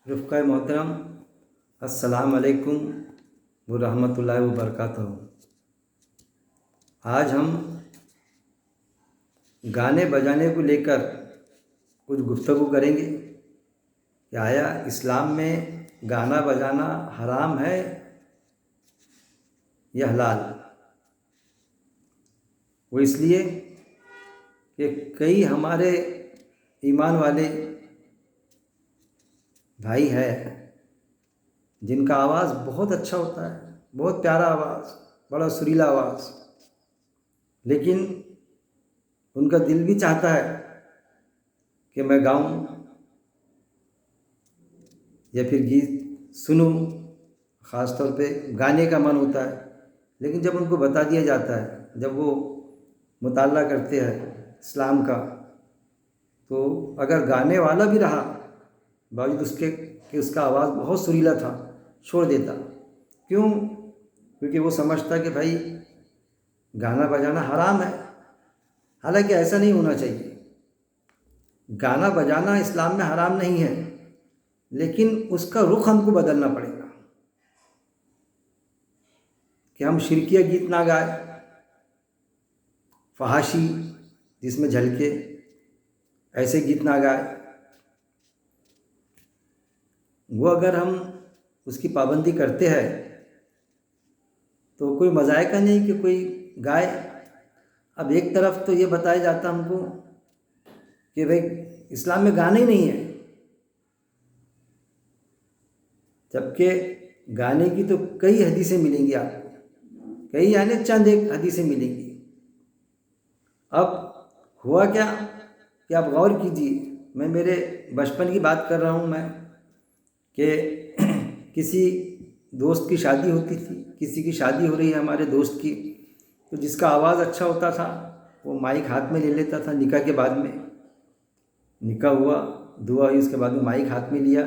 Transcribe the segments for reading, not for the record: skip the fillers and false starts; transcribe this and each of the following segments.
رفقۂ محترم، السلام علیکم ورحمۃ اللہ وبرکاتہ۔ آج ہم گانے بجانے کو لے کر کچھ گفتگو کریں گے کہ آیا اسلام میں گانا بجانا حرام ہے یا حلال۔ وہ اس لیے کہ کئی ہمارے ایمان والے بھائی ہے جن کا آواز بہت اچھا ہوتا ہے، بہت پیارا آواز، بڑا سریلا آواز، لیکن ان کا دل بھی چاہتا ہے کہ میں گاؤں یا پھر گیت سنوں، خاص طور پہ گانے کا من ہوتا ہے، لیکن جب ان کو بتا دیا جاتا ہے، جب وہ مطالعہ کرتے ہیں اسلام کا، تو اگر گانے والا بھی رہا باوجود اس کے کہ اس کا آواز بہت سریلا تھا، چھوڑ دیتا۔ کیوں؟ کیونکہ وہ سمجھتا کہ بھائی گانا بجانا حرام ہے، حالانکہ ایسا نہیں ہونا چاہیے۔ گانا بجانا اسلام میں حرام نہیں ہے، لیکن اس کا رخ ہم کو بدلنا پڑے گا کہ ہم شرکیہ گیت نہ گائیں، فحاشی جس میں جھلکے ایسے گیت نہ گائیں۔ وہ اگر ہم اس کی پابندی کرتے ہیں تو کوئی مذائقہ نہیں کہ کوئی گائے۔ اب ایک طرف تو یہ بتایا جاتا ہم کو کہ بھائی اسلام میں گانا ہی نہیں ہے، جبکہ گانے کی تو کئی حدیثیں ملیں گی آپ کو، کئی یعنی چند ایک حدیثیں ملیں گی۔ اب ہوا کیا کہ آپ غور کیجیے، میں میرے بچپن کی بات کر رہا ہوں میں، کہ کسی دوست کی شادی ہوتی تھی، کسی کی شادی ہو رہی ہے ہمارے دوست کی، تو جس کا آواز اچھا ہوتا تھا وہ مائک ہاتھ میں لے لیتا تھا۔ نکاح کے بعد میں نکاح ہوا، دعا ہوئی، اس کے بعد میں مائک ہاتھ میں لیا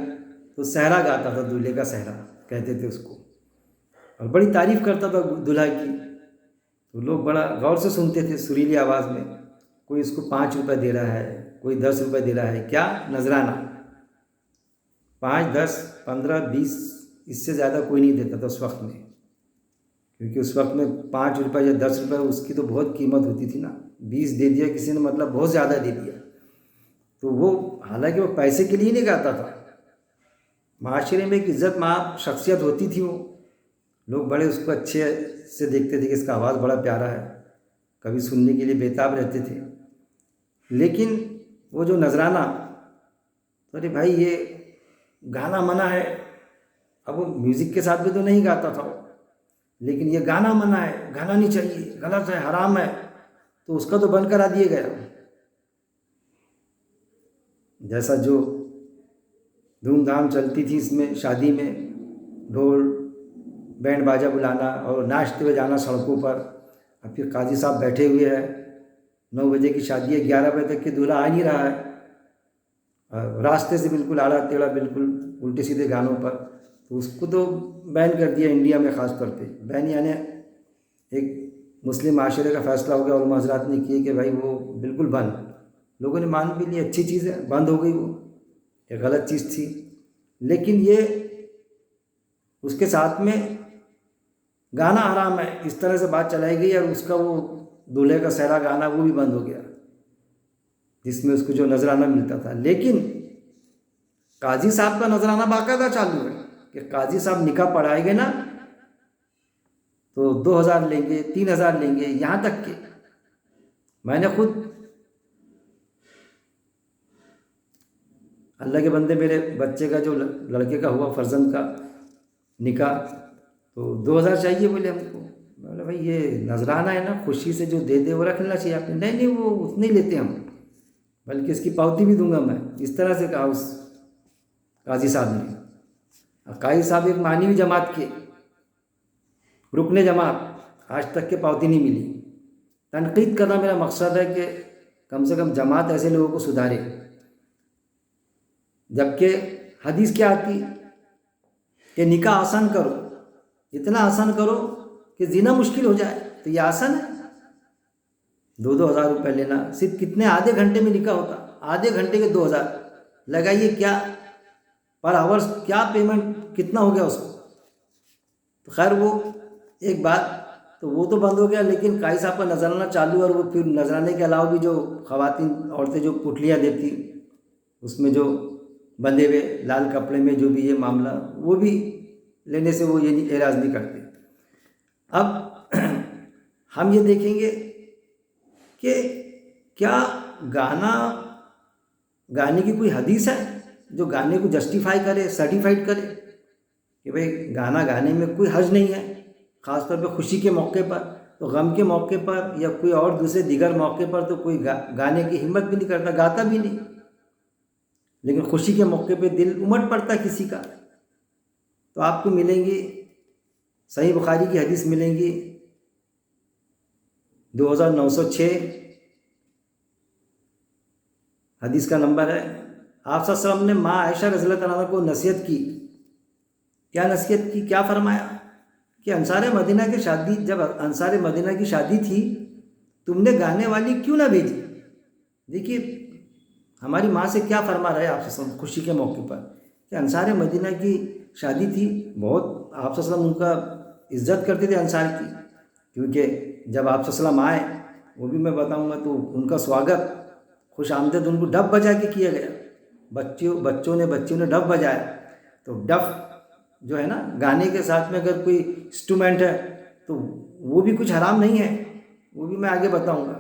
تو صحرا گاتا تھا، دولہے کا صحرا کہتے تھے اس کو، اور بڑی تعریف کرتا تھا دولہا کی۔ تو لوگ بڑا غور سے سنتے تھے سریلی آواز میں۔ کوئی اس کو 5 روپے دے رہا ہے، کوئی 10 روپے دے رہا ہے، کیا نذرانہ، 5 10 15 20، اس سے زیادہ کوئی نہیں دیتا تھا اس وقت میں، کیونکہ اس وقت میں 5 روپے یا 10 روپے اس کی تو بہت قیمت ہوتی تھی نا۔ 20 دے دیا کسی نے مطلب بہت زیادہ دے دیا۔ تو وہ حالانکہ وہ پیسے کے لیے نہیں گاتا تھا، معاشرے میں ایک عزت مآب شخصیت ہوتی تھی، وہ لوگ بڑے اس کو اچھے سے دیکھتے تھے کہ اس کا آواز بڑا پیارا ہے، کبھی سننے کے لیے بےتاب رہتے تھے۔ لیکن وہ جو نذرانہ، ارے بھائی یہ گانا منع ہے۔ اب وہ میوزک کے ساتھ بھی تو نہیں گاتا تھا وہ، لیکن یہ گانا منع ہے، گانا نہیں چاہیے، غلط ہے، حرام ہے، تو اس کا تو بند کرا دیا گیا۔ جیسا جو دھوم دھام چلتی تھی اس میں شادی میں، ڈھول بینڈ باجا بلانا اور ناچتے ہوئے جانا سڑکوں پر، اب پھر قاضی صاحب بیٹھے ہوئے ہیں، 9 بجے کی شادی ہے، 11 بجے تک کہ دولہا آ نہیں رہا ہے، راستے سے بالکل آڑا ٹیڑھا، بالکل الٹے سیدھے گانوں پر، تو اس کو تو بین کر دیا انڈیا میں خاص طور پہ۔ بین یعنی ایک مسلم معاشرے کا فیصلہ ہو گیا، علماء حضرات نے کیے کہ بھائی وہ بالکل بند۔ لوگوں نے مان بھی لی، اچھی چیز ہے، بند ہو گئی، وہ ایک غلط چیز تھی، لیکن یہ اس کے ساتھ میں گانا حرام ہے، اس طرح سے بات چلائی گئی، اور اس کا وہ دولہے کا صحرا گانا وہ بھی بند ہو گیا، جس میں اس کو جو نذرانہ ملتا تھا۔ لیکن قاضی صاحب کا نذرانہ باقاعدہ چالو ہے کہ قاضی صاحب نکاح پڑھائیں گے نا تو 2000 لیں گے، 3000 لیں گے، یہاں تک کہ میں نے خود، اللہ کے بندے، میرے بچے کا جو لڑکے کا ہوا فرزند کا نکاح، تو 2000 چاہیے بولے ہم کو۔ میں بولا بھائی یہ نذرانہ ہے نا، خوشی سے جو دے دے وہ رکھ لینا چاہیے آپ نے۔ نہیں نہیں، وہ اتنے ہی لیتے ہم، بلکہ اس کی پاوتی بھی دوں گا میں، اس طرح سے کہا اس قاضی صاحب نے۔ قاضی صاحب ایک مانی ہوئی جماعت کے رکن جماعت، آج تک کے پاوتی نہیں ملی۔ تنقید کرنا میرا مقصد ہے کہ کم سے کم جماعت ایسے لوگوں کو سدھارے، جبکہ حدیث کیا آتی کہ نکاح آسان کرو، اتنا آسان کرو کہ زنا مشکل ہو جائے، تو یہ آسان ہے 2 ہزار روپے لینا؟ صرف کتنے آدھے گھنٹے میں نکاح ہوتا، آدھے گھنٹے کے 2000 لگائیے، کیا پر آورس کیا پیمنٹ کتنا ہو گیا اس کو. تو خیر وہ ایک بات تو وہ تو بند ہو گیا، لیکن قاضی صاحب کا نذرانہ چالو، اور وہ پھر نذرانے کے علاوہ بھی جو خواتین عورتیں جو پٹلیاں دیتی اس میں جو بندھے ہوئے لال کپڑے میں جو بھی یہ معاملہ وہ بھی لینے سے وہ یہ اعراض نہیں کرتے. اب ہم یہ دیکھیں گے کہ کیا گانے کی کوئی حدیث ہے جو گانے کو جسٹیفائی کرے، سرٹیفائڈ کرے کہ بھئی گانا گانے میں کوئی حرج نہیں ہے، خاص طور پہ خوشی کے موقع پر. تو غم کے موقع پر یا کوئی اور دوسرے دیگر موقع پر تو کوئی گانے کی ہمت بھی نہیں کرتا، گاتا بھی نہیں. لیکن خوشی کے موقع پہ دل امٹ پڑتا ہے کسی کا. تو آپ کو ملیں گی صحیح بخاری کی حدیث ملیں گی 2906 حدیث کا نمبر ہے. آپ صلی اللہ علیہ وسلم نے ماں عائشہ رضی اللہ عنہا کو نصیحت کی. کیا نصیحت کی، کیا فرمایا کہ انصار مدینہ کی شادی، جب انصار مدینہ کی شادی تھی تم نے گانے والی کیوں نہ بھیجی. دیکھیے ہماری ماں سے کیا فرما رہے ہیں آپ صلی اللہ علیہ وسلم خوشی کے موقع پر کہ انصار مدینہ کی شادی تھی. بہت آپ صلی اللہ علیہ وسلم ان کا عزت کرتے تھے انصار کی، کیونکہ جب آپ صلی اللہ علیہ وسلم آئے وہ بھی میں بتاؤں گا تو ان کا سواگت خوش آمدید ان کو ڈف بجا کے کیا گیا. بچوں نے ڈف بجایا. تو ڈف جو ہے نا گانے کے ساتھ میں اگر کوئی انسٹرومنٹ ہے تو وہ بھی کچھ حرام نہیں ہے، وہ بھی میں آگے بتاؤں گا.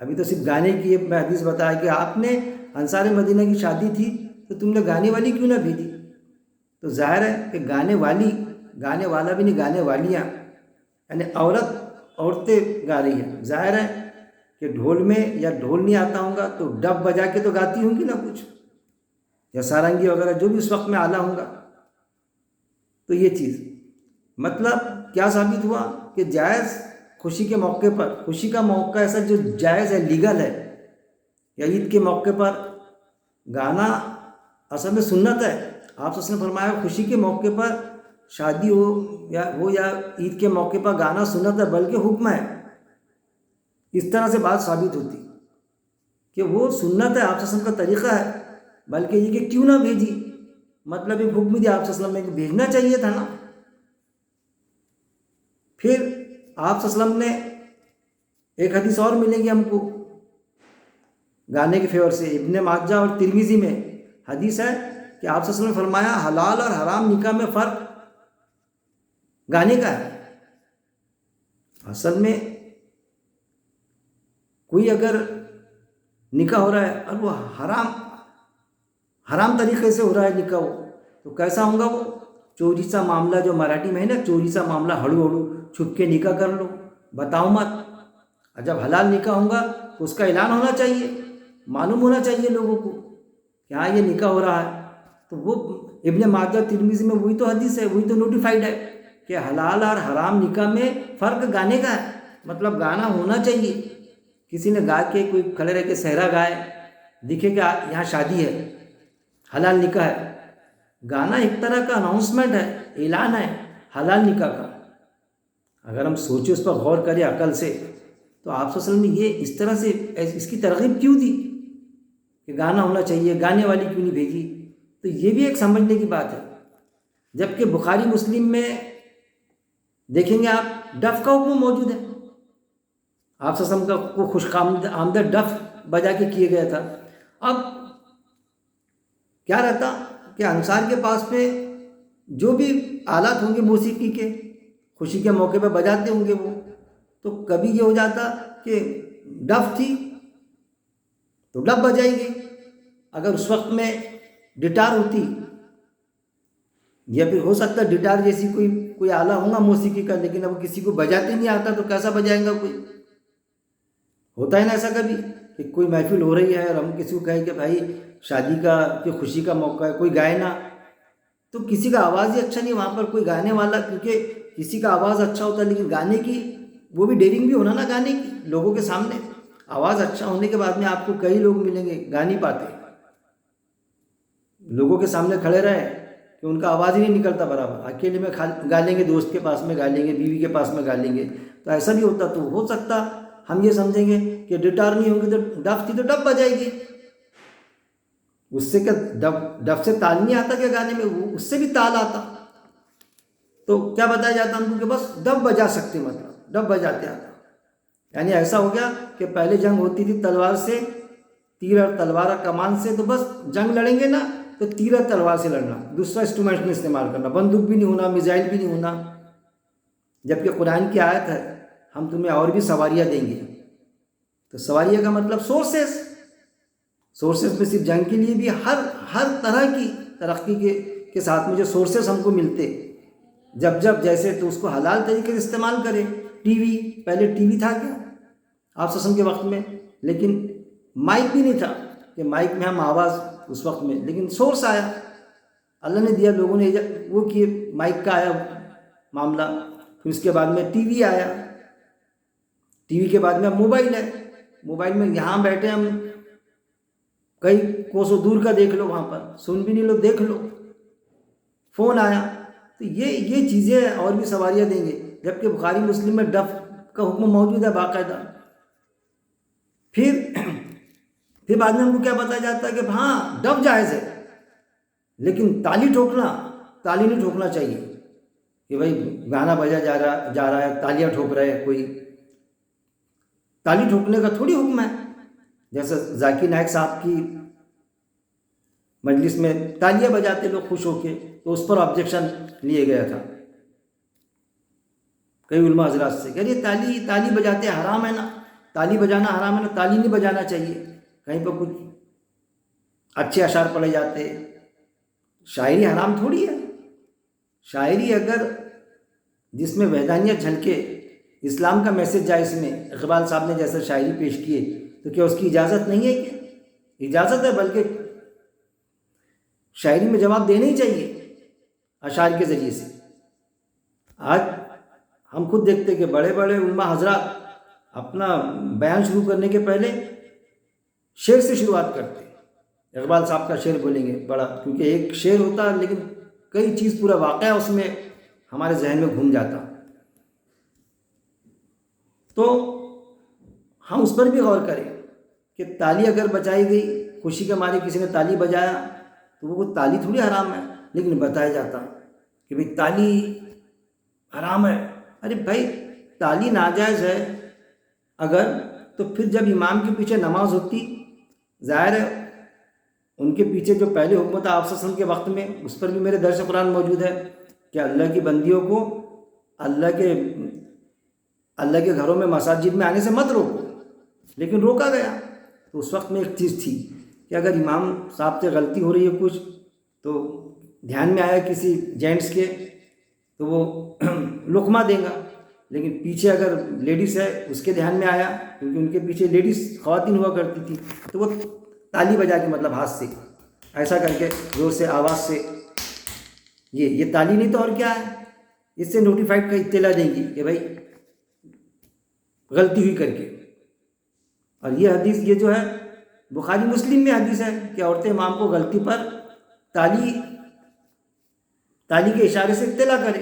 ابھی تو صرف گانے کی میں حدیث بتایا کہ آپ نے انصار مدینہ کی شادی تھی تو تم نے گانے والی کیوں نہ بھیجی. تو ظاہر ہے کہ گانے والا بھی نہیں، گانے والیاں یعنی عورتیں گا رہی ہیں. ظاہر ہے کہ ڈھول میں یا ڈھول نہیں آتا ہوں گا تو ڈف بجا کے تو گاتی ہوں گی نا کچھ، یا سارنگی وغیرہ جو بھی اس وقت میں آلہ ہوں گا. تو یہ چیز مطلب کیا ثابت ہوا کہ جائز خوشی کے موقع پر، خوشی کا موقع ایسا جو جائز ہے، لیگل ہے، یا عید کے موقع پر گانا اصل میں سنت ہے. آپ نے فرمایا خوشی کے موقع پر شادی ہو یا عید کے موقع پر گانا سنت ہے بلکہ حکم ہے. اس طرح سے بات ثابت ہوتی کہ وہ سنت ہے، آپ کا طریقہ ہے. بلکہ یہ کہ کیوں نہ بھیجی، مطلب ایک حکم دیا آپ نے کہ بھیجنا چاہیے تھا نا. پھر آپ نے ایک حدیث اور ملے گی ہم کو گانے کے فیور سے، ابن ماجہ اور ترمذی میں حدیث ہے کہ آپ نے فرمایا حلال اور حرام نکاح میں فرق گانے کا ہے. اصل میں کوئی اگر نکاح ہو رہا ہے اور وہ حرام طریقے سے ہو رہا ہے نکاح، تو کیسا ہوگا وہ چوری سا معاملہ، جو مراٹھی میں ہے نا چوری سا معاملہ، ہڑو چھپ کے نکاح کر لو، بتاؤ مت. اور جب حلال نکاح ہوگا تو اس کا اعلان ہونا چاہیے، معلوم ہونا چاہیے لوگوں کو کہ ہاں یہ نکاح ہو رہا ہے. تو وہ ابن ماجہ ترمذی میں وہی تو حدیث ہے، وہی تو نوٹیفائڈ ہے کہ حلال اور حرام نکاح میں فرق گانے کا ہے. مطلب گانا ہونا چاہیے. کسی نے گا کے کوئی کھڑے رہ کے صحرا گائے، دکھے کہ یہاں شادی ہے، حلال نکاح ہے. گانا ایک طرح کا اناؤنسمنٹ ہے، اعلان ہے حلال نکاح کا. اگر ہم سوچیں، اس پر غور کریں عقل سے، تو آپ صلی اللہ علیہ وسلم نے یہ اس طرح سے اس کی ترغیب کیوں دی کہ گانا ہونا چاہیے، گانے والی کیوں نہیں بھیجی. تو یہ بھی ایک سمجھنے کی بات ہے. جبکہ بخاری مسلم میں دیکھیں گے آپ ڈف کا حکم موجود ہے. آپ صلی اللہ علیہ وسلم کو خوش آمدید ڈف بجا کے کیے گیا تھا. اب کیا رہتا کہ انصار کے پاس میں جو بھی آلات ہوں گے موسیقی کے، خوشی کے موقع پہ بجاتے ہوں گے وہ، تو کبھی یہ ہو جاتا کہ ڈف تھی تو ڈف بجائی گئی. اگر اس وقت میں ڈٹار ہوتی، یا پھر ہو سکتا ہے ڈٹار جیسی کوئی آلہ ہوگا موسیقی کا، لیکن اب کسی کو بجاتے نہیں آتا تو کیسا بجائے گا کوئی. ہوتا ہے نا ایسا کبھی کہ کوئی محفل ہو رہی ہے اور ہم کسی کو کہیں کہ بھائی شادی کا کہ خوشی کا موقع ہے، کوئی گائے نا، تو کسی کا آواز ہی اچھا نہیں وہاں پر کوئی گانے والا، کیونکہ کسی کا آواز اچھا ہوتا ہے لیکن گانے کی وہ بھی ڈیرنگ بھی ہونا نا، گانے کی لوگوں کے سامنے. آواز اچھا ہونے کے بعد میں آپ کو کئی لوگ ملیں گے گا نہیں پاتے، لوگوں کے سامنے کھڑے رہے کہ ان کا آواز ہی نہیں نکلتا برابر. اکیلے میں گا لیں گے، دوست کے پاس میں گا لیں گے، بیوی کے پاس میں گا لیں گے، تو ایسا بھی ہوتا. تو ہو سکتا ہم یہ سمجھیں گے کہ ڈٹار نہیں ہوگی تو ڈف تھی تو ڈف بجائے گی. اس سے کیا ڈف سے تال نہیں آتا کیا گانے میں؟ وہ اس سے بھی تال آتا. تو کیا بتایا جاتا ہم کو کہ بس ڈف بجا سکتے، مطلب ڈف بجاتے آتا. یعنی ایسا ہو گیا کہ پہلے جنگ ہوتی تھی تلوار سے، تیر اور تلوار اور کمان سے، تو بس جنگ لڑیں گے نا تو تیر اور تلوار سے لڑنا، دوسرا انسٹرومنٹ نہیں استعمال کرنا، بندوق بھی نہیں ہونا، میزائل بھی نہیں ہونا. جبکہ قرآن کی آیت ہے ہم تمہیں اور بھی سواریاں دیں گے. تو سواریاں کا مطلب سورسز میں صرف جنگ کے لیے بھی ہر طرح کی ترقی کے ساتھ میں جو سورسز ہم کو ملتے، جب جیسے تو اس کو حلال طریقے سے استعمال کرے. ٹی وی، پہلے ٹی وی تھا کیا آپ سسم کے وقت میں؟ لیکن مائک بھی نہیں تھا کہ مائک میں ہم آواز اس وقت میں، لیکن سورس آیا، اللہ نے دیا، لوگوں نے وہ کیے، مائک کا آیا معاملہ. پھر اس کے بعد میں ٹی وی آیا، ٹی وی کے بعد میں موبائل ہے. موبائل میں یہاں بیٹھے ہم کئی کوسوں دور کا دیکھ لو، وہاں پر سن بھی نہیں لو، دیکھ لو. فون آیا. تو یہ چیزیں اور بھی سواریاں دیں گے. جبکہ بخاری مسلم میں ڈف کا حکم موجود ہے باقاعدہ. پھر بعد میں ہم کو کیا بتایا جاتا ہے کہ ہاں ڈف جائز ہے، لیکن تالی نہیں ٹھوکنا چاہیے کہ بھائی گانا بجا جا رہا ہے، تالیاں ٹھوک رہے ہیں کوئی. تالی ٹھوکنے کا تھوڑی حکم ہے. جیسے ذاکر نائک صاحب کی مجلس میں تالیاں بجاتے لوگ خوش ہو کے، تو اس پر آبجیکشن لیے گیا تھا کئی علماء حضرات سے کہ یہ تالی بجاتے حرام ہے نا، تالی بجانا حرام ہے نا، تالی نہیں بجانا چاہیے. کہیں پر کچھ اچھے اشعار پڑھے جاتے. شاعری حرام تھوڑی ہے. شاعری اگر جس میں وحدانیت جھلکے، اسلام کا میسج جائے، اس میں اقبال صاحب نے جیسے شاعری پیش کیے، تو کیا اس کی اجازت نہیں ہے؟ کیا اجازت ہے، بلکہ شاعری میں جواب دینا ہی چاہیے اشعار کے ذریعے سے. آج ہم خود دیکھتے کہ بڑے بڑے علماء حضرات اپنا بیان شروع کرنے کے پہلے شعر سے شروعات کرتے. اقبال صاحب کا شعر بولیں گے بڑا، کیونکہ ایک شعر ہوتا ہے لیکن کئی چیز پورا واقعہ اس میں ہمارے ذہن میں گھوم جاتا. تو ہم اس پر بھی غور کریں کہ تالی اگر بجائی گئی، خوشی کے مارے کسی نے تالی بجایا، تو وہ تالی تھوڑی حرام ہے، لیکن بتایا جاتا کہ بھئی تالی حرام ہے. ارے بھائی تالی ناجائز ہے اگر، تو پھر جب امام کے پیچھے نماز ہوتی، ظاہر ہے ان کے پیچھے جو پہلے حکم تھا آپ صلی اللہ علیہ وسلم کے وقت میں، اس پر بھی میرے درس قرآن موجود ہے کہ اللہ کی بندیوں کو اللہ کے گھروں میں مساجد میں آنے سے مت روکو، لیکن روکا گیا. تو اس وقت میں ایک چیز تھی کہ اگر امام صاحب سے غلطی ہو رہی ہے کچھ، تو دھیان میں آیا کسی جینٹس کے، تو وہ لقمہ دے گا. لیکن پیچھے اگر لیڈیز ہے اس کے دھیان میں آیا، کیونکہ ان کے پیچھے لیڈیز خواتین ہوا کرتی تھی، تو وہ تالی بجا کے، مطلب ہاتھ سے ایسا کر کے زور سے آواز سے، یہ تالی نہیں تو اور کیا ہے؟ اس سے نوٹیفائڈ کا اطلاع دیں گی کہ بھائی غلطی ہوئی کر کے. اور یہ حدیث، یہ جو ہے بخاری مسلم میں حدیث ہے کہ عورتیں امام کو غلطی پر تالی کے اشارے سے اطلاع کرے.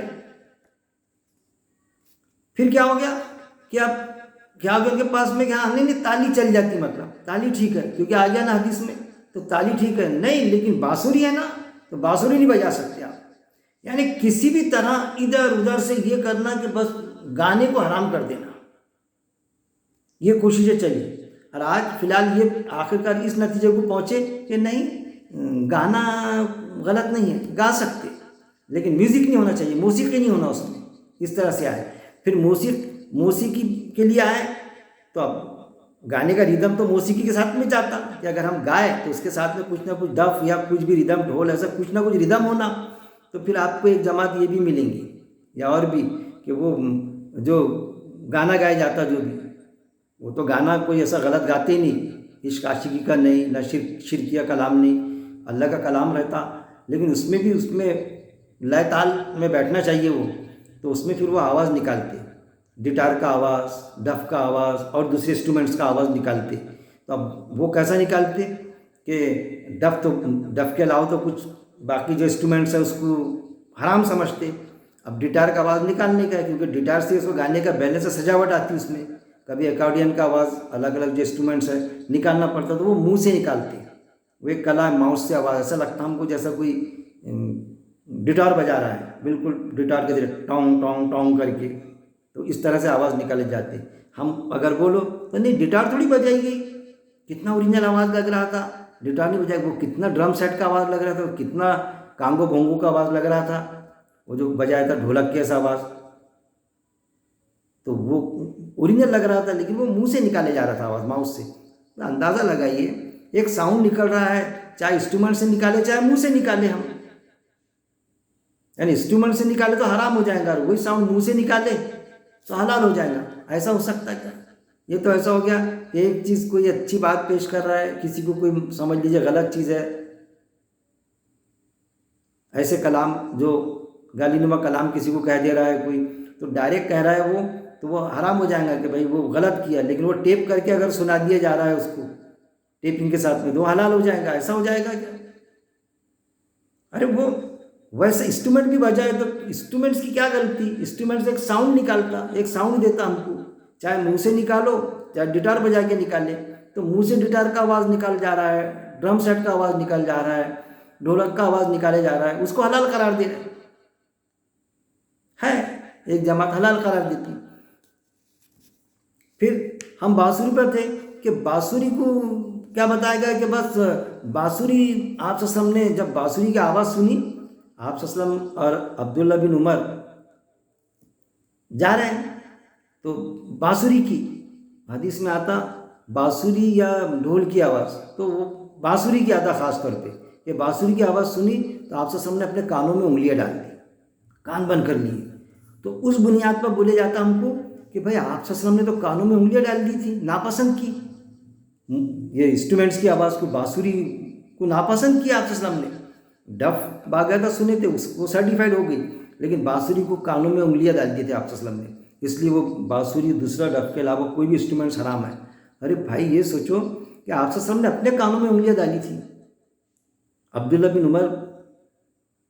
پھر کیا ہو گیا کہ اب کیا ہو گیا ان کے پاس میں کہ ہاں نہیں تالی چل جاتی، مطلب تالی ٹھیک ہے کیونکہ آ گیا نا حدیث میں، تو تالی ٹھیک ہے. نہیں، لیکن بانسری ہے نا، تو بانسری نہیں بجا سکتے آپ. یعنی کسی بھی طرح ادھر ادھر سے یہ کرنا کہ بس گانے کو حرام کر دینا، یہ کوششیں چلی. اور آج فی الحال یہ آخرکار اس نتیجے کو پہنچے کہ نہیں، گانا غلط نہیں ہے، گا سکتے، لیکن میوزک نہیں ہونا چاہیے، موسیقی نہیں ہونا اس میں. اس طرح سے آئے. پھر موسیقی کے لیے آئے تو اب گانے کا ریدم تو موسیقی کے ساتھ میں جاتا کہ اگر ہم گائے تو اس کے ساتھ میں کچھ نہ کچھ ڈف یا کچھ بھی ریدم، ڈھول، ایسا کچھ نہ کچھ ریدم ہونا. تو پھر آپ کو ایک جماعت یہ بھی ملیں گی یا اور بھی کہ وہ جو گانا گایا جاتا، جو بھی وہ تو گانا کوئی ایسا غلط گاتے ہی نہیں، عشق عاشقی کا نہیں، نہ شرکیہ کلام نہیں، اللہ کا کلام رہتا. لیکن اس میں بھی لے تال میں بیٹھنا چاہیے وہ. تو اس میں پھر وہ آواز نکالتے، گٹار کا آواز، ڈف کا آواز اور دوسرے انسٹرومنٹس کا آواز نکالتے. تو اب وہ کیسا نکالتے کہ ڈف کے علاوہ تو کچھ باقی جو انسٹرومنٹس ہیں اس کو حرام سمجھتے. اب گٹار کا آواز نکالنے کا ہے کیونکہ گٹار سے اس کو گانے کا بیلنس سے سجاوٹ آتی اس میں. کبھی ایکارڈین کا آواز، الگ الگ جو انسٹرومنٹس ہے نکالنا پڑتا، تو وہ منہ سے نکالتے. وہ ایک کلا ہے، ماؤس سے آواز ایسا لگتا ہم کو جیسا کوئی ڈٹار بجا رہا ہے، بالکل ڈٹار کے ذریعے ٹونگ ٹونگ ٹونگ کر کے، تو اس طرح سے آواز نکال جاتی. ہم اگر بولو تو نہیں ڈٹار تھوڑی بجائے گی، کتنا اوریجنل آواز لگ رہا تھا، ڈٹار نہیں بجائے، وہ کتنا ڈرم سیٹ کا آواز لگ رہا تھا، کتنا کانگو بونگو کا آواز لگ رہا تھا، وہ جو بجایا تھا ڈھولک کے ایسا آواز، تو وہ اوریجنل لگ رہا تھا، لیکن وہ منہ سے نکالے جا رہا تھا آواز، ماؤس سے. اندازہ لگائیے ایک ساؤنڈ نکل رہا ہے، چاہے انسٹرومنٹ سے نکالے چاہے منہ سے نکالے ہم، یعنی انسٹرومنٹ سے نکالے تو حرام ہو جائے گا، وہی ساؤنڈ منہ سے نکالے تو حلال ہو جائے گا. ایسا ہو سکتا ہے کیا؟ یہ تو ایسا ہو گیا کہ ایک چیز کوئی اچھی بات پیش کر رہا ہے، کسی کو کوئی سمجھ لیجیے غلط چیز ہے، ایسے کلام جو گالی نما کلام کسی کو کہہ دے رہا ہے کوئی، تو ڈائریکٹ کہہ رہا ہے وہ، تو وہ حرام ہو جائے گا کہ بھائی وہ غلط کیا، لیکن وہ ٹیپ کر کے اگر سنا دیا جا رہا ہے اس کو ٹیپنگ کے ساتھ میں، تو وہ حلال ہو جائے گا. ایسا ہو جائے گا کیا؟ ارے وہ ویسے انسٹرومنٹ بھی بجائے تو انسٹرومنٹس کی کیا غلطی، انسٹرومنٹس ایک ساؤنڈ نکالتا، ایک ساؤنڈ دیتا ہم کو، چاہے منہ سے نکالو چاہے ڈٹار بجا کے نکالے، تو منہ سے ڈٹار کا آواز نکال جا رہا ہے، ڈرم سیٹ کا آواز نکال جا رہا ہے، ڈھولک کا آواز نکالے جا رہا ہے، اس کو حلال قرار دے رہے ہے، ایک جماعت حلال قرار دیتی. پھر ہم بانسری پر تھے کہ بانسری کو کیا بتایا گیا کہ بس بانسری، آپ صلی اللہ علیہ وسلم نے جب بانسری کی آواز سنی، آپ صلی اللہ علیہ وسلم اور عبداللہ بن عمر جا رہے ہیں تو بانسری کی حدیث میں آتا بانسری یا ڈھول کی آواز، تو وہ بانسری کی آتا خاص طور پہ کہ بانسری کی آواز سنی تو آپ صلی اللہ علیہ وسلم نے اپنے کانوں میں انگلیاں ڈال دی، کان بند کر لیے. تو اس بنیاد پر بولے جاتا ہم کو کہ بھائی آپ صلی اللہ علیہ وسلم نے تو کانوں میں انگلیاں ڈال دی تھی، ناپسند کی، یہ انسٹرومنٹس کی آواز کو، بانسری کو ناپسند کیا آپ صلی اللہ علیہ وسلم نے. ڈف باقاعدہ سنے تھے، وہ سرٹیفائڈ ہو گئی، لیکن بانسری کو کانوں میں انگلیاں ڈال دی تھے آپ صلی اللہ علیہ وسلم نے، اس لیے وہ بانسری دوسرا ڈف کے علاوہ کوئی بھی انسٹرومنٹس حرام ہے. ارے بھائی یہ سوچو کہ آپ صلی اللہ علیہ وسلم نے اپنے کانوں میں انگلیاں ڈالی تھی، عبداللہ بن عمر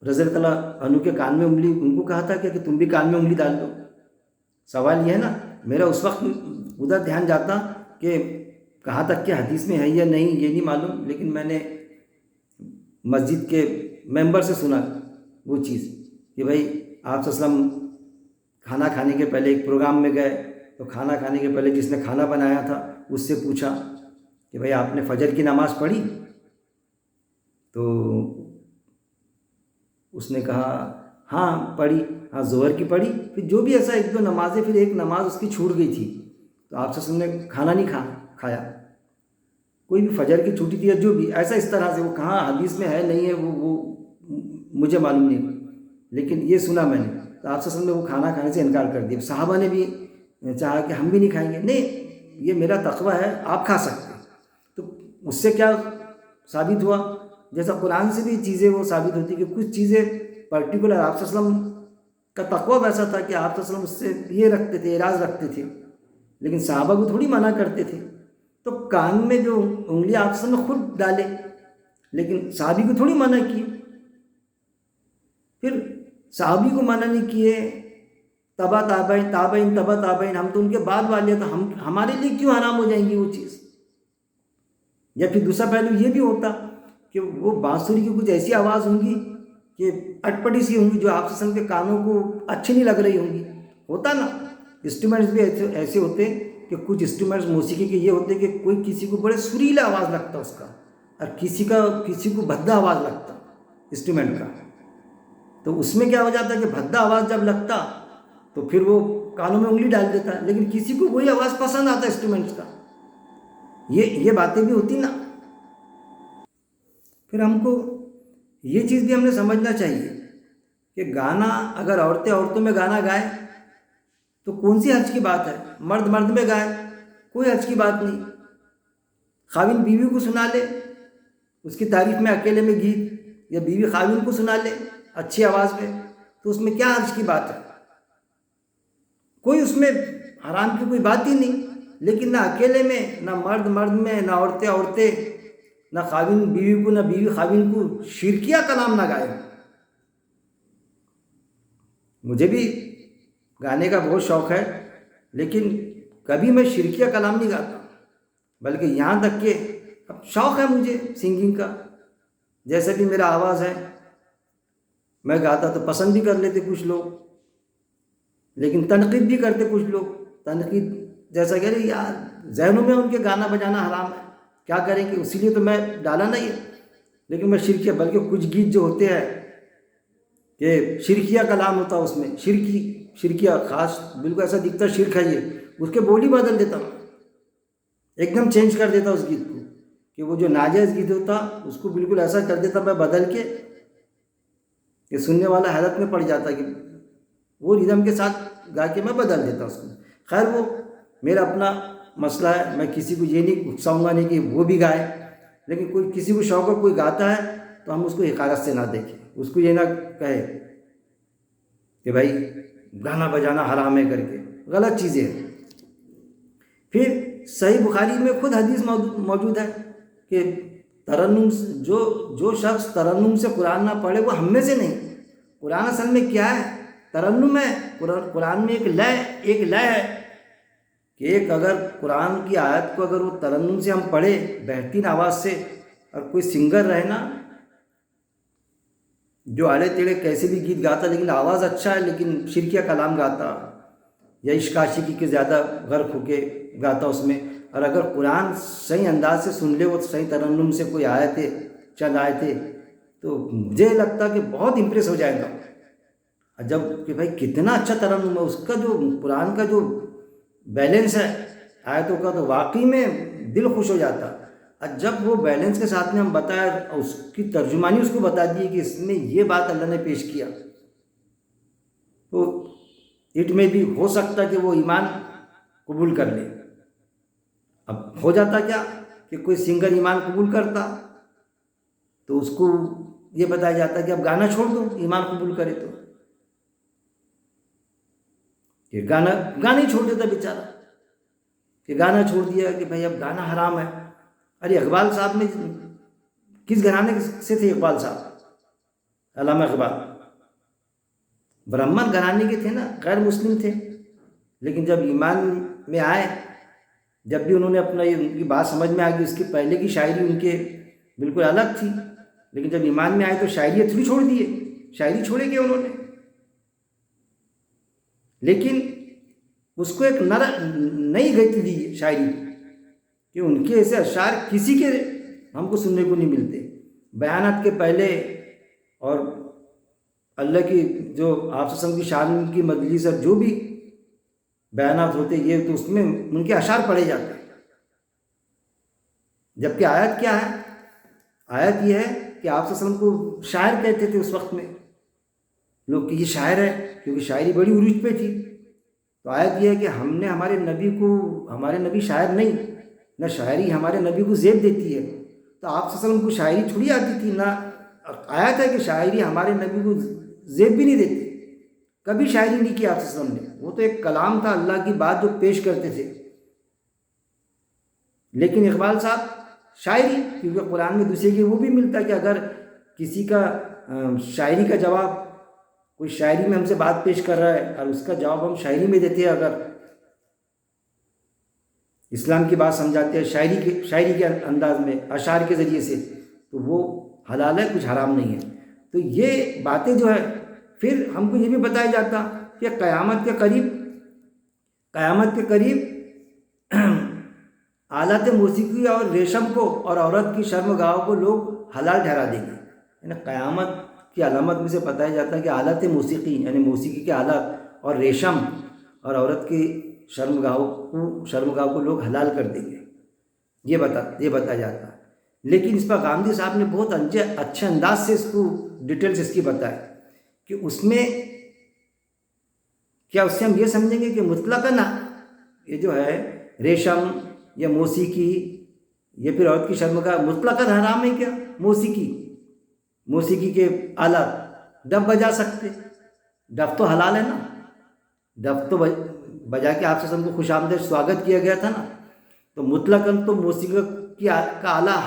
رضی اللہ عنہ کے کان میں انگلی، ان کو کہا تھا کہ تم بھی کان میں انگلی ڈال دو. سوال یہ ہے نا، میرا اس وقت ادھر دھیان جاتا کہ کہاں تک کہ حدیث میں ہے یا نہیں یہ نہیں معلوم، لیکن میں نے مسجد کے ممبر سے سنا وہ چیز کہ بھائی آپ صلی اللہ علیہ وسلم کھانا کھانے کے پہلے ایک پروگرام میں گئے، تو کھانا کھانے کے پہلے جس نے کھانا بنایا تھا اس سے پوچھا کہ بھائی آپ نے فجر کی نماز پڑھی؟ تو اس نے کہا ہاں پڑھی، ہاں ظہر کی پڑھی، پھر جو بھی ایسا ایک دو نمازیں، پھر ایک نماز اس کی چھوٹ گئی تھی، تو آپ صلی اللہ علیہ وسلم نے کھانا نہیں کھایا، کوئی بھی فجر کی چھوٹی تھی یا جو بھی ایسا اس طرح سے، وہ کہاں حدیث میں ہے نہیں ہے وہ مجھے معلوم نہیں، لیکن یہ سنا میں نے. تو آپ صلی اللہ علیہ وسلم نے وہ کھانا کھانے سے انکار کر دیا. صحابہ نے بھی چاہا کہ ہم بھی نہیں کھائیں گے، نہیں یہ میرا تقویٰ ہے آپ کھا سکتے. تو اس سے کیا ثابت ہوا، جیسا قرآن سے بھی چیزیں وہ ثابت ہوتی کہ کچھ چیزیں پرٹیکولر آپ صلی اللہ علیہ وسلم کا تقویٰ ویسا تھا کہ آپ صلی اللہ علیہ وسلم اس سے یہ رکھتے تھے، اعراض رکھتے تھے، لیکن صحابہ کو تھوڑی منع کرتے تھے. تو کان میں جو انگلی آپ صلی اللہ علیہ وسلم نے خود ڈالے، لیکن صحابی کو تھوڑی منع کی. پھر صحابی کو منع نہیں کیے، تبا تابعین، ہم تو ان کے بعد والے، تو ہمارے لیے کیوں حرام ہو جائیں گی وہ چیز؟ یا پھر دوسرا پہلو یہ بھی ہوتا کہ وہ بانسری کی کچھ ایسی آواز ہوں گی کہ اٹپٹی سی ہوں گی جو آپ سے کے کانوں کو اچھی نہیں لگ رہی ہوں گی. ہوتا نا، انسٹرومنٹس بھی ایسے ہوتے کہ کچھ انسٹرومنٹس موسیقی کے یہ ہوتے کہ کوئی کسی کو بڑے سریلا آواز لگتا اس کا، اور کسی کو بھدا آواز لگتا انسٹرومنٹ کا. تو اس میں کیا ہو جاتا ہے کہ بھدا آواز جب لگتا تو پھر وہ کانوں میں انگلی ڈال دیتا، لیکن کسی کو وہی آواز پسند آتا انسٹرومنٹس کا. یہ باتیں بھی ہوتی نا. پھر ہم کو یہ چیز بھی ہم نے سمجھنا چاہیے کہ گانا اگر عورتوں میں گانا گائے تو کون سی حرج کی بات ہے، مرد میں گائے کوئی حرج کی بات نہیں. خاوند بیوی کو سنا لے اس کی تعریف میں اکیلے میں گیت، یا بیوی خاوند کو سنا لے اچھی آواز میں، تو اس میں کیا حرج کی بات ہے؟ کوئی اس میں حرام کی کوئی بات ہی نہیں. لیکن نہ اکیلے میں، نہ مرد میں، نہ عورتیں، نہ خاوند بیوی کو، نہ بیوی خاوند کو شرکیہ کلام نہ گائے. مجھے بھی گانے کا بہت شوق ہے، لیکن کبھی میں شرکیہ کلام نہیں گاتا، بلکہ یہاں تک کہ اب شوق ہے مجھے سنگنگ کا، جیسے بھی میرا آواز ہے میں گاتا تو پسند بھی کر لیتے کچھ لوگ، لیکن تنقید بھی کرتے کچھ لوگ، تنقید جیسا کہ رہے یار ذہنوں میں ان کے گانا بجانا حرام ہے، کیا کریں کہ اسی لیے تو میں ڈالا نہیں ہے، لیکن میں شرکیہ، بلکہ کچھ گیت جو ہوتے ہیں کہ شرکیہ کلام ہوتا اس میں، شرکیہ خاص بالکل ایسا دکھتا شرک ہے یہ، اس کے بولی بدل دیتا ہوں، ایک دم چینج کر دیتا اس گیت کو، کہ وہ جو ناجائز گیت ہوتا اس کو بالکل ایسا کر دیتا میں بدل کے کہ سننے والا حیرت میں پڑ جاتا کہ وہ ریدم کے ساتھ گا کے میں بدل دیتا اس کو۔ خیر وہ میرا اپنا مسئلہ ہے، میں کسی کو یہ نہیں اکساؤں گا نہیں کہ وہ بھی گائے، لیکن کوئی کسی کو شوق ہے کوئی گاتا ہے تو ہم اس کو حقارت سے نہ دیکھیں، اس کو یہ نہ کہے کہ بھائی گانا بجانا حرام ہے کر کے، غلط چیزیں ہیں۔ پھر صحیح بخاری میں خود حدیث موجود ہے کہ ترنم جو شخص ترنم سے قرآن نہ پڑھے وہ ہم میں سے نہیں۔ قرآن اصل میں کیا ہے؟ ترنم ہے۔ قرآن میں ایک لے ہے کہ ایک اگر قرآن کی آیت کو اگر وہ ترنم سے ہم پڑھے بہترین آواز سے، اور کوئی سنگر رہے نا جو آڑے ٹیڑے کیسے بھی گیت گاتا لیکن آواز اچھا ہے لیکن شرکیہ کلام گاتا یا عشق عاشقی کے زیادہ غرق ہو کے گاتا اس میں، اور اگر قرآن صحیح انداز سے سن لے وہ صحیح ترنم سے کوئی آئے تھے چند آئے تھے تو مجھے لگتا کہ بہت امپریس ہو جائے گا، جب کہ بھائی کتنا اچھا ترنم ہے اس کا، جو قرآن کا جو بیلنس ہے آیتوں کا تو واقعی میں دل خوش ہو جاتا۔ اور جب وہ بیلنس کے ساتھ میں ہم بتائے اس کی ترجمانی اس کو بتا دیے کہ اس میں یہ بات اللہ نے پیش کیا، تو اٹ میں بھی ہو سکتا کہ وہ ایمان قبول کر لے۔ اب ہو جاتا کیا کہ کوئی سنگر ایمان قبول کرتا تو اس کو یہ بتایا جاتا کہ اب گانا چھوڑ دو ایمان قبول کرے تو، کہ گانا ہی چھوڑ دیتا بیچارہ، کہ گانا چھوڑ دیا کہ بھائی اب گانا حرام ہے۔ ارے اقبال صاحب میں کس گھرانے سے تھے؟ اقبال صاحب علامہ اقبال برہمن گھرانے کے تھے نا، غیر مسلم تھے، لیکن جب ایمان میں آئے، جب بھی انہوں نے اپنا ان کی بات سمجھ میں آ گئی، اس کے پہلے کی شاعری ان کے بالکل الگ تھی، لیکن جب ایمان میں آئے تو شاعری تھوڑی چھوڑ دیے، شاعری چھوڑے گئے انہوں نے، لیکن اس کو ایک نئی گتی دی شاعری کہ ان کے ایسے اشعار کسی کے ہم کو سننے کو نہیں ملتے، بیانات کے پہلے، اور اللہ کی جو آپ صلی اللہ علیہ وسلم کی شان کی مجلس اور جو بھی بیانات ہوتے یہ تو اس میں ان کے اشعار پڑھے جاتے ہیں، جبکہ آیت کیا ہے؟ آیت یہ ہے کہ آپ صلی اللہ علیہ وسلم کو شاعر کہتے تھے اس وقت میں لوگ کہ یہ شاعر ہے، کیونکہ شاعری بڑی عروج پہ تھی، تو آیت یہ ہے کہ ہم نے ہمارے نبی شاعر نہیں، نہ شاعری ہمارے نبی کو زیب دیتی ہے، تو آپ صلی اللہ علیہ وسلم کو شاعری تھوڑی آتی تھی، نہ آیت ہے کہ شاعری ہمارے نبی کو زیب بھی نہیں دیتی، کبھی شاعری نہیں کی آپ صلی اللہ علیہ وسلم نے، وہ تو ایک کلام تھا اللہ کی بات جو پیش کرتے تھے، لیکن اقبال صاحب شاعری، کیونکہ قرآن میں دوسرے کی وہ بھی ملتا کہ اگر کسی کا شاعری کا جواب، کوئی شاعری میں ہم سے بات پیش کر رہا ہے اور اس کا جواب ہم شاعری میں دیتے ہیں، اگر اسلام کی بات سمجھاتے ہیں شاعری کے انداز میں اشعار کے ذریعے سے، تو وہ حلال ہے، کچھ حرام نہیں ہے۔ تو یہ باتیں جو ہے پھر ہم کو یہ بھی بتایا جاتا کہ قیامت کے قریب آلات موسیقی اور ریشم کو اور عورت کی شرمگاہوں کو لوگ حلال ٹھہرا دیں گے، یعنی قیامت کی علامت میں سے بتایا جاتا ہے کہ آلات موسیقی یعنی موسیقی کے آلات اور ریشم اور عورت کی شرمگاہوں کو لوگ حلال کر دیں گے، یہ بتایا جاتا ہے۔ لیکن اس پر گاندھی صاحب نے بہت اچھے انداز سے اس کو ڈیٹیلز اس کی بتائی کہ اس میں کیا، اس سے ہم یہ سمجھیں گے کہ مطلقاً یہ جو ہے ریشم یا موسیقی یا پھر عورت کی شرمگاہ مطلقاً حرام ہے کیا؟ موسیقی کے آلات، ڈف بجا سکتے، ڈف تو حلال ہے نا، ڈف تو بجا کے آپ سے ہم کو خوش آمدید سواگت کیا گیا تھا نا، تو مطلقاً تو موسیقی کا آلہ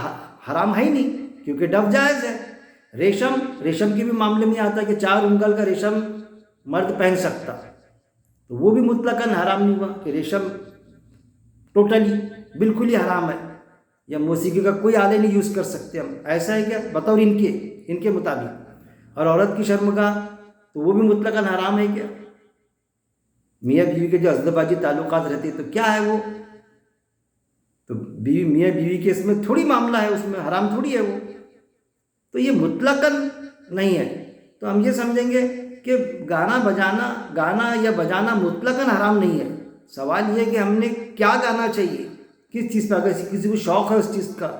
حرام ہے ہی نہیں، کیونکہ ڈف جائز ہے۔ ریشم کے بھی معاملے میں آتا ہے کہ 4 انگل کا ریشم مرد پہن سکتا، تو وہ بھی مطلقاً حرام نہیں ہوا کہ ریشم ٹوٹلی بالکل ہی حرام ہے، یا موسیقی کا کوئی آلے نہیں یوز کر سکتے ہم، ایسا ہے کیا بطور ان کے مطابق؟ اور عورت کی شرمگاہ تو وہ بھی مطلقاً حرام ہے کیا؟ میاں بیوی کے جو ازدواجی تعلقات رہتے ہیں تو کیا ہے وہ؟ تو میاں بیوی کے اس میں تھوڑی معاملہ ہے، اس میں حرام تھوڑی ہے وہ، تو یہ مطلقاً نہیں ہے۔ تو ہم یہ سمجھیں گے کہ گانا یا بجانا مطلقاً حرام نہیں ہے۔ سوال یہ ہے کہ ہم نے کیا گانا چاہیے، کس چیز پہ، اگر کسی کو شوق ہے اس چیز کا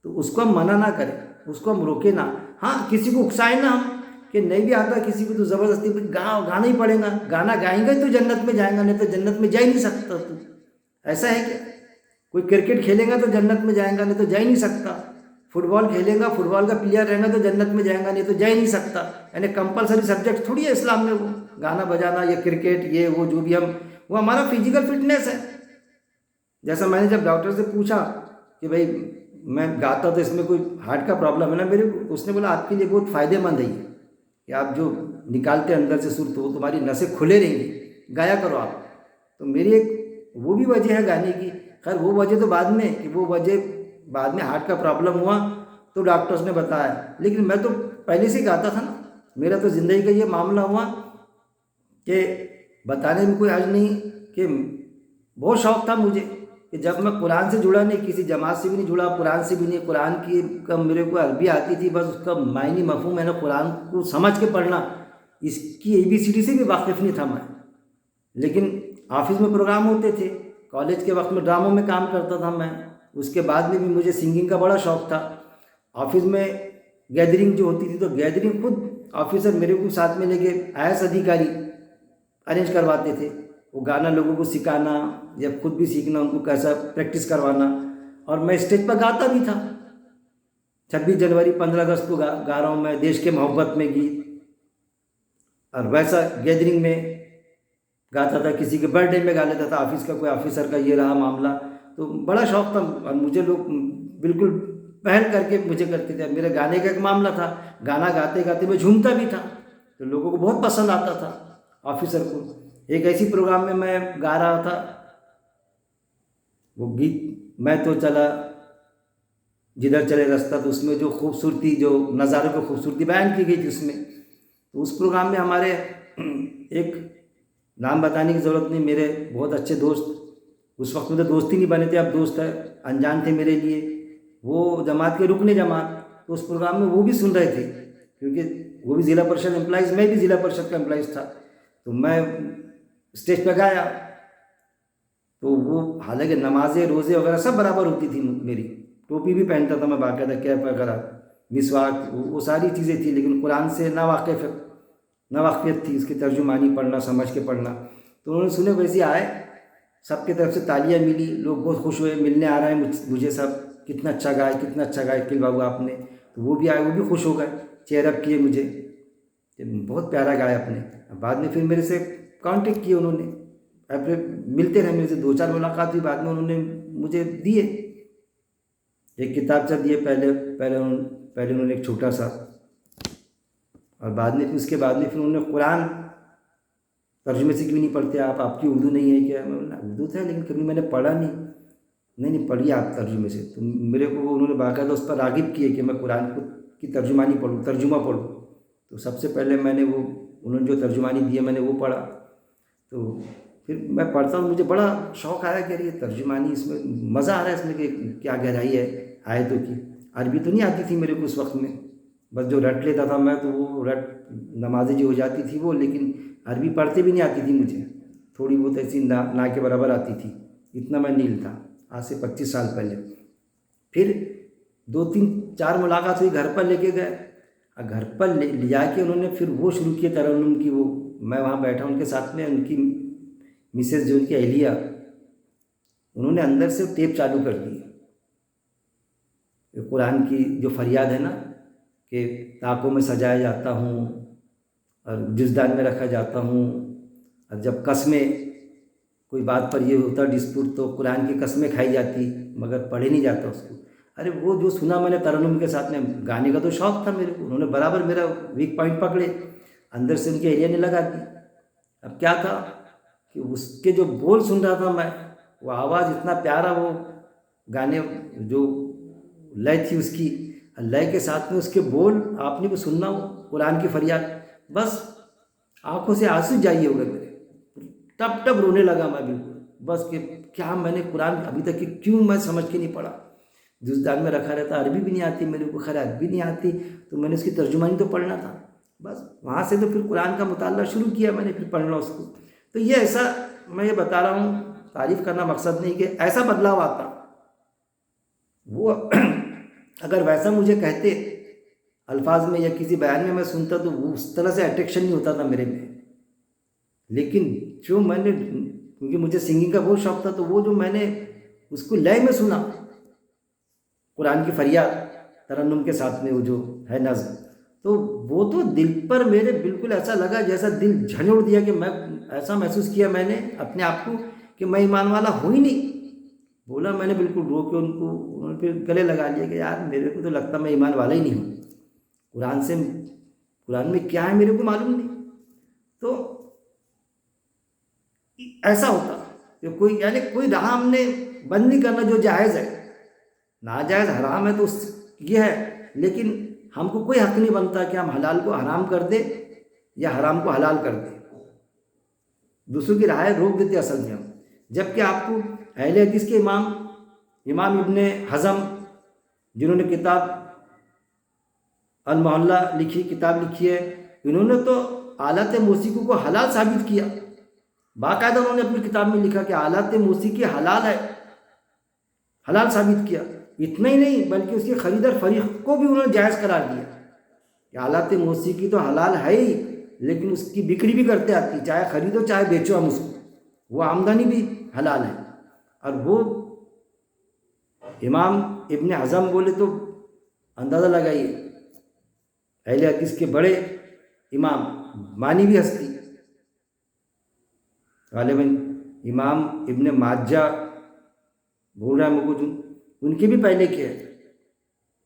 تو اس کو ہم منع نہ کریں، اس کو ہم روکے نہ۔ ہاں کسی کو اکسائیں نہ ہم کہ نہیں بھی آتا کسی کو تو زبردستی گانا ہی پڑے گا، گانا گائیں گے تو جنت میں جائیں گا، نہیں تو جنت میں جا ہی نہیں سکتا تو۔ ایسا ہے کیا؟ کوئی کرکٹ کھیلے گا تو جنت میں جائیں گا، نہیں تو جا ہی نہیں سکتا۔ فٹ بال کھیلے گا، فٹ بال کا پلیئر رہے گا تو جنت میں جائیں گا، نہیں تو جا ہی نہیں سکتا۔ یعنی کمپلسری سبجیکٹ تھوڑی ہے اسلام میں وہ گانا بجانا یا کرکٹ، یہ وہ جو بھی ہم، وہ ہمارا فزیکل فٹنس ہے۔ جیسا میں نے جب ڈاکٹر سے پوچھا کہ بھائی میں گاتا تو اس میں کوئی ہارٹ کا پرابلم ہے نا میرے کو، اس نے بولا آپ کے لیے بہت فائدہ مند ہے یہ کہ آپ جو نکالتے اندر سے سر تو تمہاری نسیں کھلے رہیں گی، گایا کرو آپ۔ تو میری ایک وہ بھی وجہ ہے گانے کی، خیر وہ وجہ تو بعد میں، کہ وہ وجہ بعد میں ہارٹ کا پرابلم ہوا تو ڈاکٹرز نے بتایا، لیکن میں تو پہلے سے گاتا تھا نا۔ میرا تو زندگی کا یہ معاملہ ہوا کہ بتانے میں کوئی حرج نہیں کہ بہت شوق تھا مجھے کہ جب میں قرآن سے جڑا نہیں، کسی جماعت سے بھی نہیں جڑا، قرآن سے بھی نہیں، قرآن کی کا میرے کو عربی آتی تھی، بس اس کا معنی مفہوم میں نے قرآن کو سمجھ کے پڑھنا، اس کی ABCD سے بھی واقف نہیں تھا میں۔ لیکن آفس میں پروگرام ہوتے تھے، کالج کے وقت میں ڈراموں میں کام کرتا تھا میں، اس کے بعد میں بھی مجھے سنگنگ کا بڑا شوق تھا۔ آفس میں گیدرنگ جو ہوتی تھی تو گیدرنگ خود آفیسر میرے کو ساتھ میں لے کے IAS ادھیکاری ارینج کرواتے تھے، وہ گانا لوگوں کو سکھانا یا خود بھی سیکھنا، ان کو کیسا پریکٹس کروانا، اور میں اسٹیج پر گاتا بھی تھا۔ 26 جنوری 15 اگست کو گا رہا ہوں میں، دیش کے محبت میں گیت، اور ویسا گیدرنگ میں گاتا تھا، کسی کے برتھ ڈے میں گا لیتا تھا، آفس کا کوئی آفیسر کا یہ رہا معاملہ، تو بڑا شوق تھا، اور مجھے لوگ بالکل پہل کر کے مجھے کرتے تھے۔ میرے گانے کا ایک معاملہ تھا، گانا گاتے گاتے میں جھومتا بھی تھا تو لوگوں کو بہت پسند آتا تھا آفیسر کو۔ ایک ایسی پروگرام میں میں گا رہا تھا وہ گیت، میں تو چلا جدھر چلے رستہ، تو اس میں جو خوبصورتی، جو نظاروں کی خوبصورتی بیان کی گئی تھی اس میں، تو اس پروگرام میں ہمارے ایک، نام بتانے کی ضرورت نہیں، میرے بہت اچھے دوست، اس وقت میں تو دوست ہی نہیں بنے تھے، اب دوست ہے، انجان تھے میرے لیے، وہ جماعت کے رکن جماعت، تو اس پروگرام میں وہ بھی سن رہے تھے، کیونکہ وہ بھی ضلع پریشد امپلائز، میں بھی ضلع پریشد کا امپلائز تھا، تو میں اسٹیج پہ گایا تو وہ، حالانکہ نمازیں روزے وغیرہ سب برابر ہوتی تھی میری، ٹوپی بھی پہنتا تھا میں باقاعدہ، کیپ وغیرہ، مسواک، وہ ساری چیزیں تھیں، لیکن قرآن سے ناواقفیت تھی، اس کی ترجمانی پڑھنا، سمجھ کے پڑھنا۔ تو انہوں نے سنے، ویسے آئے، سب کی طرف سے تالیاں ملی، لوگ بہت خوش ہوئے، ملنے آ رہے ہیں مجھے سب، کتنا اچھا گائے، کتنا اچھا گائے عقیل بابو آپ نے، تو وہ بھی آئے، وہ بھی خوش ہو گئے، چیئر اپ کیے مجھے کہ بہت پیارا گایا آپ نے۔ بعد میں پھر میرے سے کانٹیکٹ کیے انہوں نے، ملتے رہے میرے سے، 2-4 ملاقات ہوئی، بعد میں انہوں نے مجھے دیے ایک کتابچہ دیے، پہلے انہوں نے ایک چھوٹا سا، اور بعد میں اس کے بعد میں پھر انہوں نے قرآن ترجمے سے کیوں نہیں پڑھتے آپ کی اردو نہیں ہے کیا؟ میں بولا اردو تھا لیکن کبھی میں نے پڑھا نہیں پڑھی آپ ترجمے سے، تو میرے کو انہوں نے باقاعدہ اس پر راغب کیے کہ میں قرآن کی ترجمانی پڑھوں، ترجمہ پڑھوں۔ تو سب سے پہلے میں نے وہ، انہوں نے جو ترجمانی دی ہے میں نے وہ پڑھا، تو پھر میں پڑھتا ہوں، مجھے بڑا شوق آیا کہ یہ ترجمانی، اس میں مزہ آ رہا ہے، اس میں کہ کیا گہرائی ہے آیتوں کی۔ عربی تو نہیں آتی تھی میرے کو اس وقت میں، بس جو رٹ لیتا تھا میں، تو وہ نمازیں جو ہو جاتی تھی وہ، لیکن عربی پڑھتے بھی نہیں آتی تھی مجھے، تھوڑی بہت ایسی نا کے برابر آتی تھی، اتنا میں نیل تھا، آج سے 25 سال پہلے۔ پھر 2-3-4 ملاقات ہوئی، گھر پر لے کے گئے، گھر پر لے جا کے انہوں نے پھر وہ شروع کیے ترنم کی، وہ میں وہاں بیٹھا ان کے ساتھ میں، ان کی مسز جو ان کی اہلیہ، انہوں نے اندر سے ٹیپ چالو کر دی، قرآن کی جو فریاد ہے نا کہ طاقوں میں سجایا جاتا ہوں اور جزدان میں رکھا جاتا ہوں، اور جب قسمیں کوئی بات پر یہ ہوتا ڈسپیوٹ تو قرآن کی قسمیں کھائی جاتی مگر پڑھے نہیں جاتا اس کو۔ ارے وہ جو سنا میں نے ترنم کے ساتھ میں، گانے کا تو شوق تھا میرے کو، انہوں نے برابر میرا ویک پوائنٹ پکڑے، اندر سے ان کی اہلیہ نے لگا دی۔ اب کیا تھا کہ اس کے جو بول سن رہا تھا میں، وہ آواز اتنا پیارا، گانے جو لے تھی اس کی، لے کے ساتھ میں اس کے بول آپ نے کو سننا ہو، قرآن کی فریاد، بس آنکھوں سے آنسو جائیے ہو گئے میرے، ٹپ ٹپ رونے لگا میں بالکل، بس کہ کیا میں نے قرآن ابھی تک کیوں میں سمجھ کے نہیں پڑھا، جزدان میں رکھا رہتا، عربی بھی نہیں آتی میرے کو، خیر عربی نہیں آتی تو میں نے اس کی ترجمانی تو پڑھنا تھا، بس وہاں سے تو پھر قرآن کا مطالعہ شروع کیا میں نے، پھر پڑھنا اس کو. تو یہ ایسا میں یہ بتا رہا ہوں، تعریف کرنا مقصد نہیں کہ ایسا بدلاؤ آتا. وہ اگر ویسا مجھے کہتے الفاظ میں یا کسی بیان میں سنتا تو وہ اس طرح سے اٹریکشن نہیں ہوتا تھا میرے میں. لیکن جو میں نے، کیونکہ مجھے سنگنگ کا بہت شوق تھا، تو وہ جو میں نے اس کو لے میں سنا، قرآن کی فریاد ترنم کے ساتھ میں وہ جو ہے نظم، تو وہ تو دل پر میرے بالکل ایسا لگا جیسا دل جھنجھوڑ دیا، کہ میں ایسا محسوس کیا میں نے اپنے آپ کو کہ میں ایمان والا ہوں ہی نہیں. بولا میں نے بالکل رو کے ان کو، انہوں نے پھر گلے لگا لیا کہ یار میرے کو تو لگتا میں ایمان والا ہی نہیں ہوں، قرآن میں کیا ہے میرے کو معلوم نہیں. تو ایسا ہوتا کہ کوئی، یعنی کوئی راہ ہم نے بند نہیں کرنا جو جائز ہے، ناجائز حرام ہے تو یہ ہے، لیکن ہم کو کوئی حق نہیں بنتا کہ ہم حلال کو حرام کر دیں یا حرام کو حلال کر دیں. دوسروں کی رائے روک دیتے اصل میں ہم. جبکہ آپ کو اہل حدیث کے امام ابن حزم، جنہوں نے کتاب المحلہ لکھی، کتاب لکھی ہے، انہوں نے تو آلات موسیقی کو حلال ثابت کیا. باقاعدہ انہوں نے اپنی کتاب میں لکھا کہ آلات موسیقی حلال ہے، حلال ثابت کیا. اتنا ہی نہیں بلکہ اس کی خرید اور فروخت کو بھی انہوں نے جائز قرار دیا کہ آلات موسیقی تو حلال ہے ہی، لیکن اس کی بکری بھی کرتے آتی، چاہے خریدو چاہے بیچو ہم اس کو، وہ آمدنی بھی حلال ہے. اور وہ امام ابن حزم بولے تو اندازہ لگائیے، اہل حدیث کے بڑے امام، مانی بھی ہستی، غالباً امام ابن ماجہ بول رہا ہے مجھے، ان کے بھی پہلے کے ہیں،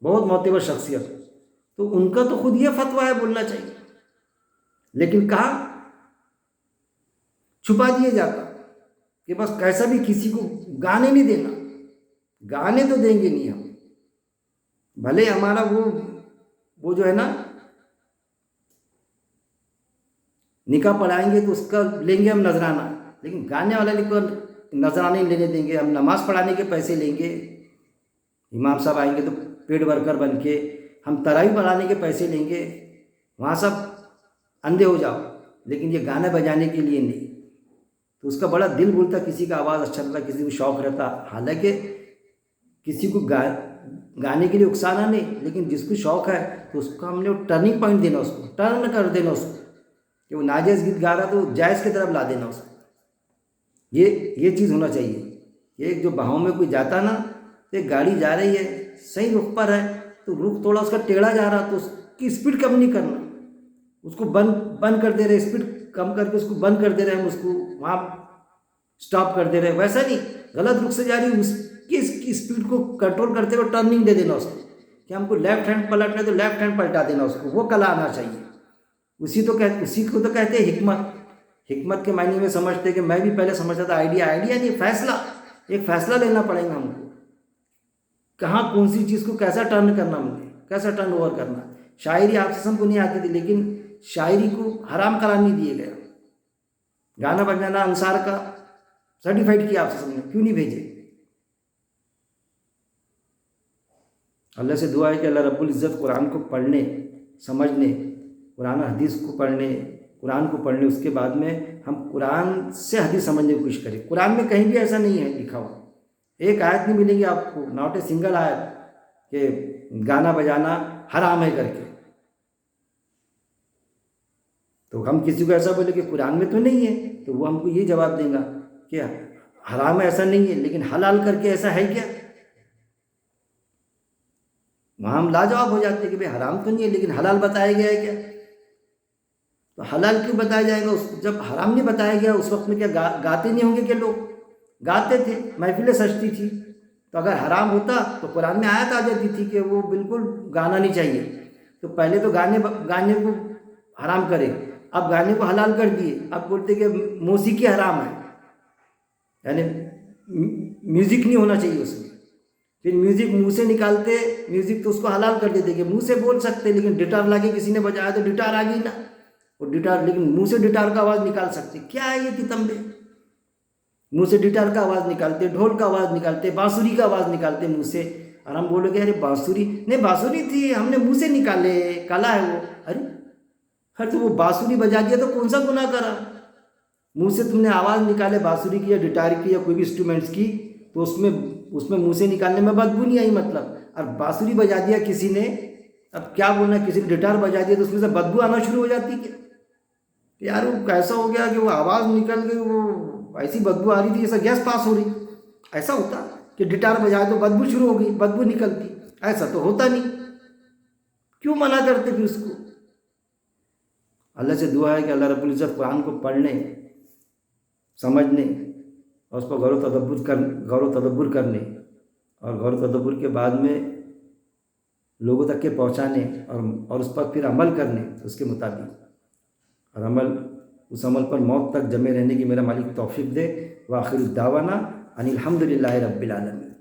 بہت معتبر شخصیت. تو ان کا تو خود یہ فتویٰ ہے، بولنا چاہیے، لیکن کہاں چھپا دیا جاتا کہ بس کیسا بھی کسی کو گانے نہیں دینا، گانے تو دیں گے نہیں ہم، بھلے ہمارا وہ جو ہے نا نکاح پڑھائیں گے تو اس کا لیں گے ہم نذرانہ، لیکن گانے والے کو نذرانہ نہیں لینے دیں گے. ہم نماز پڑھانے کے پیسے لیں گے، امام صاحب آئیں گے تو پیڈ ورکر بن کے، ہم تراویح پڑھانے کے پیسے لیں گے، وہاں سب اندھے ہو جاؤ، لیکن یہ گانے بجانے کے لیے نہیں. تو اس کا بڑا دل بولتا، کسی کا آواز اچھا رہتا، کسی کو شوق رہتا، حالانکہ کسی کو گانے کے لیے اکسانا نہیں، لیکن جس کو شوق ہے تو اس کو ہم نے ٹرننگ پوائنٹ دینا، اس کو ٹرن کر دینا، اس کو کہ وہ ناجائز گیت گا رہا تو جائز کی طرف لا دینا اس کو. یہ چیز ہونا چاہیے. یہ جو بہاؤں میں کوئی جاتا نا، تو ایک گاڑی جا رہی ہے صحیح رخ پر ہے، تو رخ تھوڑا اس کا ٹیڑھا جا رہا تو اس کی اسپیڈ کم نہیں کرنا، اس کو بند کر دے رہے، اسپیڈ کم کر کے اس کو بند کر دے رہے، ہم اس کو وہاں سٹاپ کر دے رہے. ویسا نہیں، غلط رخ سے جا رہی، اس کی اسپیڈ کو کنٹرول کرتے ہوئے ٹرننگ دے دینا اس کو، کہ ہم کو لیفٹ ہینڈ پلٹنا ہے تو لیفٹ ہینڈ پلٹا دینا اس کو. وہ کلا آنا چاہیے. اسی کو تو کہتے ہیں حکمت کے معنی میں سمجھتے کہ میں بھی پہلے سمجھتا تھا آئیڈیا نہیں، فیصلہ، ایک فیصلہ لینا پڑے گا ہم کو، کہاں کون سی چیز کو کیسا ٹرن کرنا، ہم نے کیسا ٹرن اوور کرنا. شاعری آپ سے کو نہیں آتی تھی، لیکن شاعری کو حرام قرار نہیں دیے گیا. گانا بجانا انصار کا سرٹیفائڈ کیا آپ سے نے، کیوں نہیں بھیجے. اللہ سے دعا ہے کہ اللہ رب العزت قرآن کو پڑھنے، سمجھنے، قرآن حدیث کو پڑھنے، قرآن کو پڑھنے، اس کے بعد میں ہم قرآن سے حدیث سمجھنے کی کوشش کریں. قرآن میں کہیں بھی ایسا نہیں ہے لکھا ہوا، ایک آیت نہیں ملے گی آپ کو، ناٹ اے سنگل آیت کہ گانا بجانا حرام ہے کر کے. تو ہم کسی کو ایسا بولے کہ قرآن میں تو نہیں ہے، تو وہ ہم کو یہ جواب دیں گا کہ حرام ایسا نہیں ہے، لیکن حلال کر کے ایسا ہے کیا. وہاں ہم لاجواب ہو جاتے کہ بھئی حرام تو نہیں ہے لیکن حلال بتایا گیا ہے کیا. تو حلال کیوں بتایا جائے گا جب حرام نہیں بتایا گیا. اس وقت میں کیا گاتے نہیں ہوں گے کہ لوگ گاتے تھے، محفلیں سجتی تھی. تو اگر حرام ہوتا تو قرآن میں آیت آ جاتی تھی کہ وہ بالکل گانا نہیں چاہیے. تو پہلے تو گانے کو حرام کرے، اب گانے کو حلال کر دیے، اب بولتے کہ موسیقی حرام ہے، یعنی میوزک نہیں ہونا چاہیے اس میں. پھر میوزک منہ سے نکالتے، میوزک تو اس کو حلال کر دیتے کہ منہ سے بول سکتے، لیکن ڈٹار لا کے کسی نے بجایا تو ڈٹار آ گئی نا، وہ ڈٹار، لیکن منہ سے ڈٹار کا آواز نکال سکتے، کیا ہے یہ تتمبے؟ منہ سے ڈٹار کا آواز نکالتے، ڈھول کا آواز نکالتے، بانسری کا آواز نکالتے منہ سے، اور ہم بولو گے ارے بانسری نہیں، بانسری تھی ہم نے منہ سے نکالے، کلا ہے وہ، ارے تو وہ بانسری بجا دیا تو کون سا گناہ کرا؟ منہ سے تم نے آواز نکالے بانسری کی یا ڈٹار کی یا کوئی بھی انسٹرومنٹس کی، تو اس میں منہ سے نکالنے میں بدبو نہیں آئی مطلب، اور بانسری بجا دیا کسی نے، اب کیا بولنا، کسی نے ڈٹار بجا دیا تو اس میں سے بدبو آنا شروع ہو جاتی کیا؟ یار وہ کیسا ہو گیا کہ وہ آواز نکل گئی، وہ ایسی بدبو آ رہی تھی جیسا گیس پاس ہو رہی، ایسا ہوتا کہ ڈٹار بجائے تو بدبو شروع ہو گئی، بدبو نکلتی، ایسا تو ہوتا نہیں، کیوں منع کرتے پھر اس کو؟ اللہ سے دعا ہے کہ اللہ رب العزت قرآن کو پڑھنے، سمجھنے اور اس پر غور و تدبر کرنے، اور غور و تدبر کے بعد میں لوگوں تک کے پہنچانے اور اس پر پھر عمل کرنے اس کے مطابق، اور اس عمل پر موت تک جمے رہنے کی میرا مالک توفیق دے۔ وآخر الدعوانا ان الحمد للہ رب العالمین۔